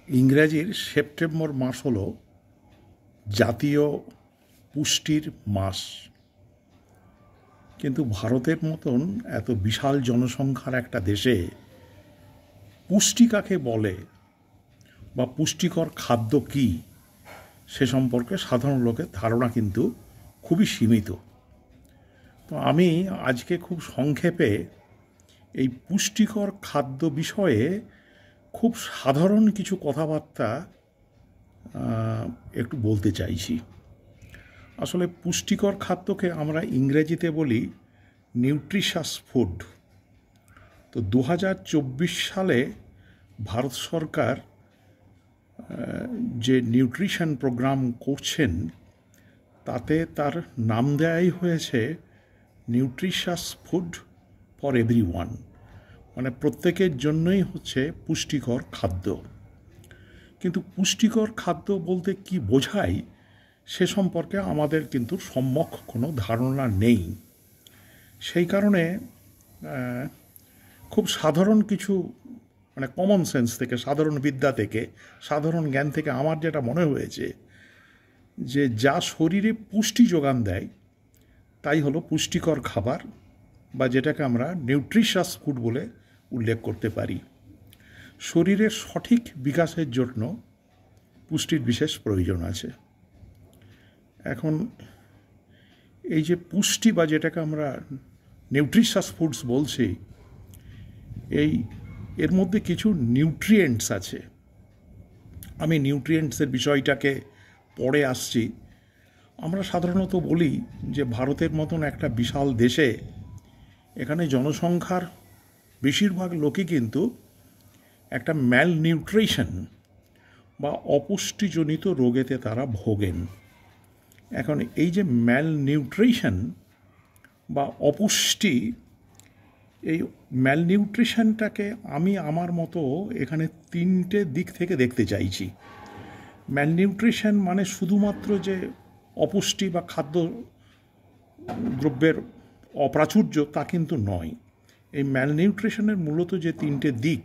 ইংরাজির September মাস হল জাতীয় পুষ্টির মাস। কিন্তু ভারতের মতন এত বিশাল জনসংখ্যার একটা দেশে পুষ্টি কাকে বলে বা পুষ্টিকর খাদ্য কী সে সম্পর্কে সাধারণ লোকের ধারণা কিন্তু খুবই সীমিত। তো আমি আজকে খুব সংক্ষেপে এই পুষ্টিকর খাদ্য বিষয়ে খুব সাধারণ কিছু কথাবার্তা একটু বলতে চাইছি। আসলে পুষ্টিকর খাদ্যকে আমরা ইংরেজিতে বলি নিউট্রিশাস ফুড। তো 2024 সালে ভারত সরকার যে নিউট্রিশন প্রোগ্রাম করছেন তাতে তার নাম দেওয়াই হয়েছে নিউট্রিশাস ফুড ফর এভরিওয়ান, মানে প্রত্যেকের জন্যই হচ্ছে পুষ্টিকর খাদ্য। কিন্তু পুষ্টিকর খাদ্য বলতে কি বোঝায় সে সম্পর্কে আমাদের কিন্তু সম্যক কোনো ধারণা নেই। সেই কারণে খুব সাধারণ কিছু মানে কমন সেন্স থেকে, সাধারণ বিদ্যা থেকে, সাধারণ জ্ঞান থেকে আমার যেটা মনে হয়েছে যে যা শরীরে পুষ্টি যোগান দেয় তাই হলো পুষ্টিকর খাবার, বা যেটাকে আমরা নিউট্রিশাস ফুড বলে উল্লেখ করতে পারি। শরীরের সঠিক বিকাশের জন্য পুষ্টির বিশেষ প্রয়োজন আছে। এখন এই যে পুষ্টি বা যেটাকে আমরা নিউট্রিশাস ফুডস বলছি, এর মধ্যে কিছু নিউট্রিয়েন্টস আছে। আমি নিউট্রিয়েন্টসের বিষয়টাকে পরে আসছি। আমরা সাধারণত বলি যে ভারতের মতন একটা বিশাল দেশে এখানে জনসংখ্যার বেশিরভাগ লোকই কিন্তু একটা ম্যালনিউট্রিশন বা অপুষ্টিজনিত রোগেতে তারা ভোগেন। এখন এই যে ম্যালনিউট্রিশন বা অপুষ্টি, এই ম্যালনিউট্রিশনটাকে আমি আমার মতো এখানে তিনটে দিক থেকে দেখতে চাইছি। ম্যালনিউট্রিশন মানে শুধুমাত্র যে অপুষ্টি বা খাদ্য দ্রব্যের অপ্রাচুর্য তা কিন্তু নয়। এই ম্যালনিউট্রিশনের মূলত যে তিনটে দিক,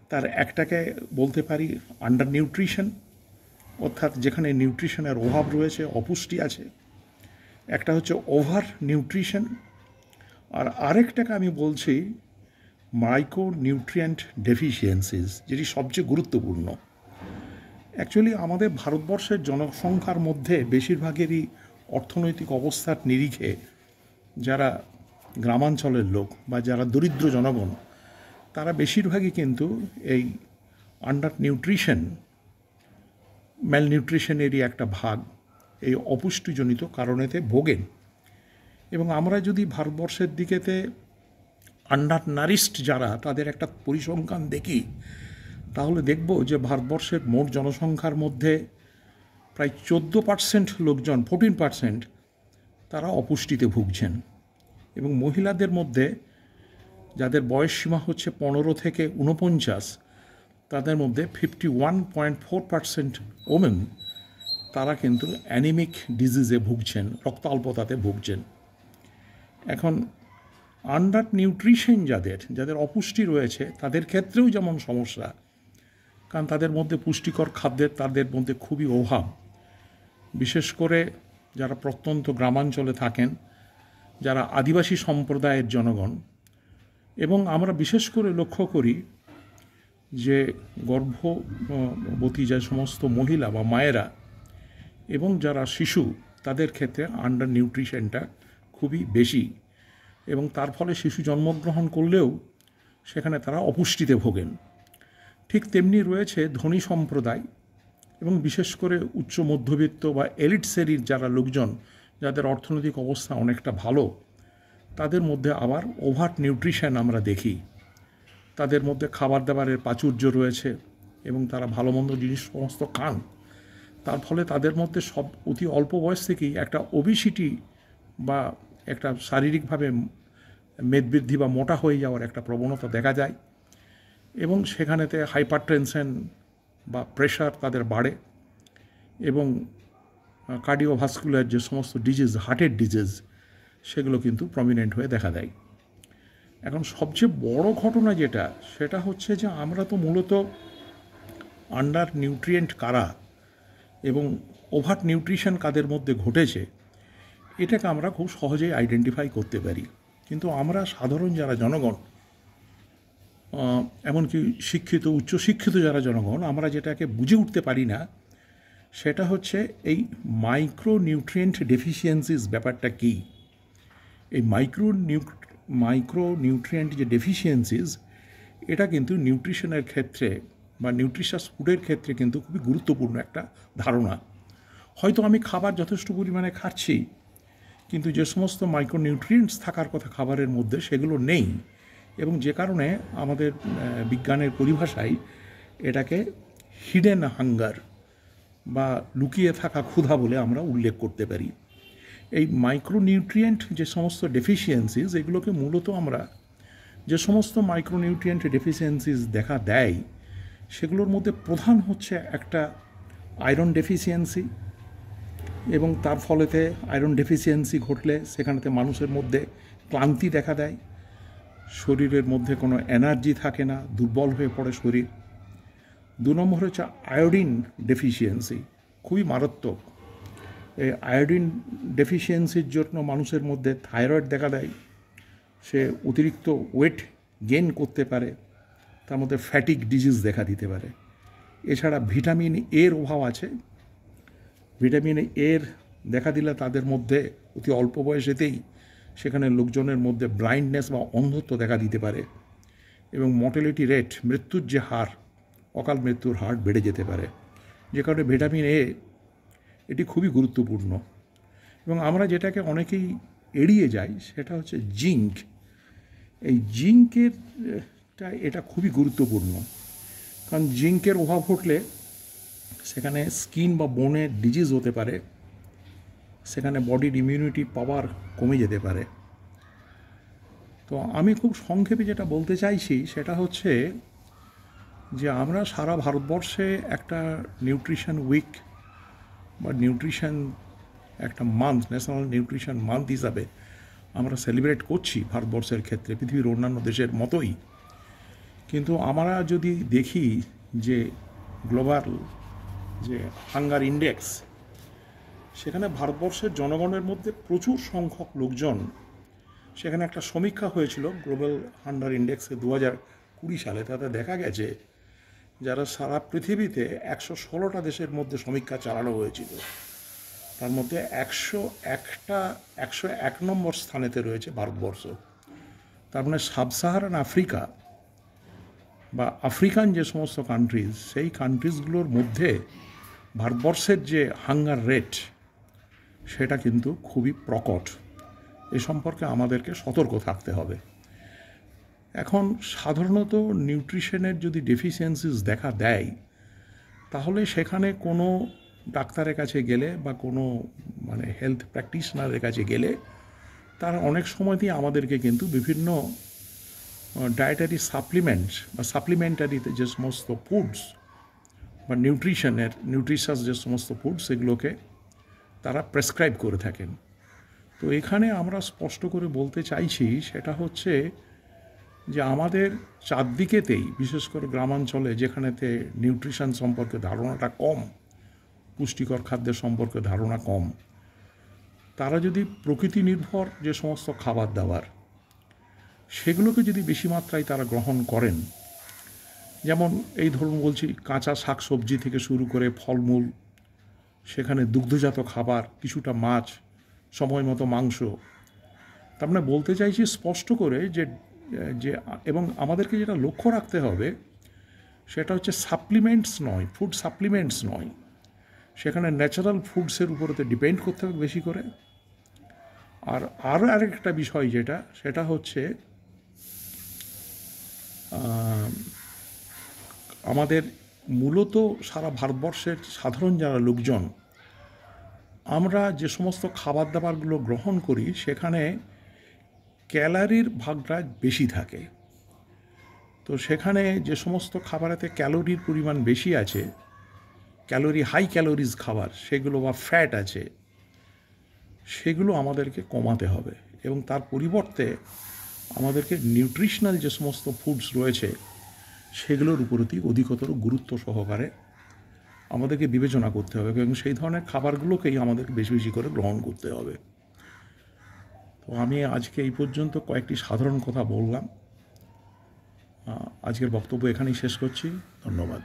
তার একটাকে বলতে পারি আন্ডার নিউট্রিশন, অর্থাৎ যেখানে নিউট্রিশনের অভাব রয়েছে, অপুষ্টি আছে। একটা হচ্ছে ওভার নিউট্রিশন, আর আরেকটাকে আমি বলছি মাইক্রো নিউট্রিয়েন্ট ডেফিসিয়েন্সিস, যেটি সবচেয়ে গুরুত্বপূর্ণ। অ্যাকচুয়ালি আমাদের ভারতবর্ষের জনসংখ্যার মধ্যে বেশিরভাগেরই অর্থনৈতিক অবস্থার নিরিখে যারা গ্রামাঞ্চলের লোক বা যারা দরিদ্র জনগণ, তারা বেশিরভাগই কিন্তু এই আন্ডার নিউট্রিশন, ম্যালনিউট্রিশনেরই একটা ভাগ, এই অপুষ্টিজনিত কারণেতে ভোগেন। এবং আমরা যদি ভারতবর্ষের দিকেতে আন্ডার নারিশড যারা, তাদের একটা পরিসংখ্যান দেখি, তাহলে দেখব যে ভারতবর্ষের মোট জনসংখ্যার মধ্যে প্রায় 14% লোকজন, 14% তারা অপুষ্টিতে ভুগছেন। এবং মহিলাদের মধ্যে যাদের বয়স সীমা হচ্ছে 15 থেকে 49, তাদের মধ্যে 51.4% ওমেন তারা কিন্তু অ্যানিমিক ডিজিজে ভুগছেন, রক্তাল্পতাতে ভুগছেন। এখন আন্ডার নিউট্রিশন যাদের অপুষ্টি রয়েছে, তাদের ক্ষেত্রেও যেমন সমস্যা, কারণ তাদের মধ্যে পুষ্টিকর খাদ্যের তাদের মধ্যে খুবই অভাব। বিশেষ করে যারা প্রত্যন্ত গ্রামাঞ্চলে থাকেন, যারা আদিবাসী সম্প্রদায়ের জনগণ, এবং আমরা বিশেষ করে লক্ষ্য করি যে গর্ভবতী যে সমস্ত মহিলা বা মায়েরা এবং যারা শিশু, তাদের ক্ষেত্রে আন্ডার নিউট্রিশনটা খুবই বেশি, এবং তার ফলে শিশু জন্মগ্রহণ করলেও সেখানে তারা অপুষ্টিতে ভোগেন। ঠিক তেমনি রয়েছে ধনী সম্প্রদায় এবং বিশেষ করে উচ্চ মধ্যবিত্ত বা এলিট শ্রেণীর যারা লোকজন, যাদের অর্থনৈতিক অবস্থা অনেকটা ভালো, তাদের মধ্যে আবার ওভার নিউট্রিশন আমরা দেখি। তাদের মধ্যে খাবার দাবারের প্রাচুর্য রয়েছে এবং তারা ভালো মন্দ জিনিস সমস্ত খান। তার ফলে তাদের মধ্যে সব অতি অল্প বয়স থেকেই একটা ওবিসিটি বা একটা শারীরিকভাবে মেদবৃদ্ধি বা মোটা হয়ে যাওয়ার একটা প্রবণতা দেখা যায়, এবং সেখানেতে হাইপারটেনশন বা প্রেশার তাদের বাড়ে, এবং কার্ডিওভাস্কুলার যে সমস্ত ডিজিজ, হার্টের ডিজিজ, সেগুলো কিন্তু প্রমিনেন্ট হয়ে দেখা দেয়। এখন সবচেয়ে বড় ঘটনা যেটা, সেটা হচ্ছে যে আমরা তো মূলত আন্ডার নিউট্রিয়েন্ট কারা এবং ওভার নিউট্রিশন কাদের মধ্যে ঘটেছে এটাকে আমরা খুব সহজেই আইডেন্টিফাই করতে পারি। কিন্তু আমরা সাধারণ যারা জনগণ, এমনকি শিক্ষিত উচ্চশিক্ষিত যারা জনগণ, আমরা যেটাকে বুঝে উঠতে পারি না সেটা হচ্ছে এই মাইক্রোনিউট্রিয়েন্ট ডেফিসিয়েন্সিস ব্যাপারটা কী। এই মাইক্রোনিউট্রিয়েন্ট যে ডেফিসিয়েন্সিস, এটা কিন্তু নিউট্রিশনের ক্ষেত্রে বা নিউট্রিশাস ফুডের ক্ষেত্রে কিন্তু খুবই গুরুত্বপূর্ণ একটা ধারণা। হয়তো আমি খাবার যথেষ্ট পরিমাণে খাচ্ছি, কিন্তু যে সমস্ত মাইক্রোনিউট্রিয়েন্টস থাকার কথা খাবারের মধ্যে সেগুলো নেই, এবং যে কারণে আমাদের বিজ্ঞানের পরিভাষায় এটাকে হিডেন হাঙ্গার বা লুকিয়ে থাকা ক্ষুধা বলে আমরা উল্লেখ করতে পারি। এই মাইক্রোনিউট্রিয়েন্ট যে সমস্ত ডেফিসিয়েন্সিস, এগুলোকে মূলত আমরা যে সমস্ত মাইক্রোনিউট্রিয়েন্ট ডেফিসিয়েন্সিস দেখা দেয় সেগুলোর মধ্যে প্রধান হচ্ছে একটা আয়রন ডেফিসিয়েন্সি, এবং তার ফলেতে আয়রন ডেফিসিয়েন্সি ঘটলে সেখানেতে মানুষের মধ্যে ক্লান্তি দেখা দেয়, শরীরের মধ্যে কোনো এনার্জি থাকে না, দুর্বল হয়ে পড়ে শরীর। 2 নম্বর হচ্ছে আয়োডিন ডেফিসিয়েন্সি, খুবই মারাত্মক। এই আয়োডিন ডেফিসিয়েন্সির জন্য মানুষের মধ্যে থাইরয়েড দেখা দেয়, সে অতিরিক্ত ওয়েট গেইন করতে পারে, তার মধ্যে ফ্যাটিক ডিজিজ দেখা দিতে পারে। এছাড়া ভিটামিন এর অভাব আছে, ভিটামিন এর দেখা দিলে তাদের মধ্যে অতি অল্প বয়সেতেই সেখানে লোকজনের মধ্যে ব্লাইন্ডনেস বা অন্ধত্ব দেখা দিতে পারে, এবং মর্টালিটি রেট, মৃত্যুর যে হার, অকাল মৃত্যুর হার বেড়ে যেতে পারে। যে কারণে ভিটামিন এ এটি খুবই গুরুত্বপূর্ণ। এবং আমরা যেটাকে অনেকেই এড়িয়ে যাই সেটা হচ্ছে জিঙ্ক। এই জিঙ্কের এটা খুবই গুরুত্বপূর্ণ, কারণ জিঙ্কের অভাব ঘটলে সেখানে স্কিন বা বোনের ডিজিজ হতে পারে, সেখানে বডির ইমিউনিটি পাওয়ার কমে যেতে পারে। তো আমি খুব সংক্ষেপে যেটা বলতে চাইছি সেটা হচ্ছে যে আমরা সারা ভারতবর্ষে একটা নিউট্রিশন উইক বা নিউট্রিশন একটা মান্থ, ন্যাশনাল নিউট্রিশন মান্থ হিসাবে আমরা সেলিব্রেট করছি ভারতবর্ষের ক্ষেত্রে, পৃথিবীর অন্যান্য দেশের মতোই। কিন্তু আমরা যদি দেখি যে গ্লোবাল যে হাঙ্গার ইন্ডেক্স, সেখানে ভারতবর্ষের জনগণের মধ্যে প্রচুর সংখ্যক লোকজন, সেখানে একটা সমীক্ষা হয়েছিল গ্লোবাল হাঙ্গার ইন্ডেক্সে 2020 সালে, তাতে দেখা গেছে যারা সারা পৃথিবীতে 116টা দেশের মধ্যে সমীক্ষা চালানো হয়েছিল, তার মধ্যে 101 নম্বর স্থানেতে রয়েছে ভারতবর্ষ। তার মানে সাবসাহারান আফ্রিকা বা আফ্রিকান যে সমস্ত কান্ট্রিজ, সেই কান্ট্রিজগুলোর মধ্যে ভারতবর্ষের যে হাঙ্গার রেট সেটা কিন্তু খুবই প্রকট। এ সম্পর্কে আমাদেরকে সতর্ক থাকতে হবে। এখন সাধারণত নিউট্রিশনের যদি ডেফিসিয়েন্সিস দেখা দেয়, তাহলে সেখানে কোনো ডাক্তারের কাছে গেলে বা কোনো হেলথ প্র্যাকটিশনারের কাছে গেলে তারা অনেক সময়তেই আমাদেরকে কিন্তু বিভিন্ন ডায়েটারি সাপ্লিমেন্টস বা সাপ্লিমেন্টারিতে যে সমস্ত ফুডস বা নিউট্রিশাস যে সমস্ত ফুডস, সেগুলোকে তারা প্রেসক্রাইব করে থাকেন। তো এখানে আমরা স্পষ্ট করে বলতে চাইছি সেটা হচ্ছে যে আমাদের চারদিকেতেই, বিশেষ করে গ্রামাঞ্চলে যেখানেতে নিউট্রিশন সম্পর্কে ধারণাটা কম, পুষ্টিকর খাদ্যের সম্পর্কে ধারণা কম, তারা যদি প্রকৃতি নির্ভর যে সমস্ত খাবার দাবার সেগুলোকে যদি বেশি মাত্রায় তারা গ্রহণ করেন, যেমন এই ধরুন বলছি কাঁচা শাকসবজি থেকে শুরু করে ফলমূল, সেখানে দুগ্ধজাত খাবার, কিছুটা মাছ, সময় মতো মাংস, তার মানে বলতে চাইছি স্পষ্ট করে যে এবং আমাদেরকে যেটা লক্ষ্য রাখতে হবে সেটা হচ্ছে সাপ্লিমেন্টস নয়, ফুড সাপ্লিমেন্টস নয়, সেখানে ন্যাচারাল ফুডসের উপরেতে ডিপেন্ড করতে হবে বেশি করে। আর আরও আরেকটা বিষয় সেটা হচ্ছে আমাদের মূলত সারা ভারতবর্ষের সাধারণ যারা লোকজন, আমরা যে সমস্ত খাবার দাবারগুলো গ্রহণ করি সেখানে ক্যালোরির ভাগটা বেশি থাকে। তো সেখানে যে সমস্ত খাবারেতে ক্যালোরির পরিমাণ বেশি আছে, হাই ক্যালোরিজ খাবার সেগুলো বা ফ্যাট আছে, সেগুলো আমাদেরকে কমাতে হবে, এবং তার পরিবর্তে আমাদেরকে নিউট্রিশনাল যে সমস্ত ফুডস রয়েছে সেগুলোর উপরই অধিকতর গুরুত্ব সহকারে আমাদেরকে বিবেচনা করতে হবে এবং সেই ধরনের খাবারগুলোকেই আমাদেরকে বেশি বেশি করে গ্রহণ করতে হবে। তো আমি আজকে এই পর্যন্ত কয়েকটি সাধারণ কথা বললাম। আজকের বক্তব্য এখানেই শেষ করছি। ধন্যবাদ।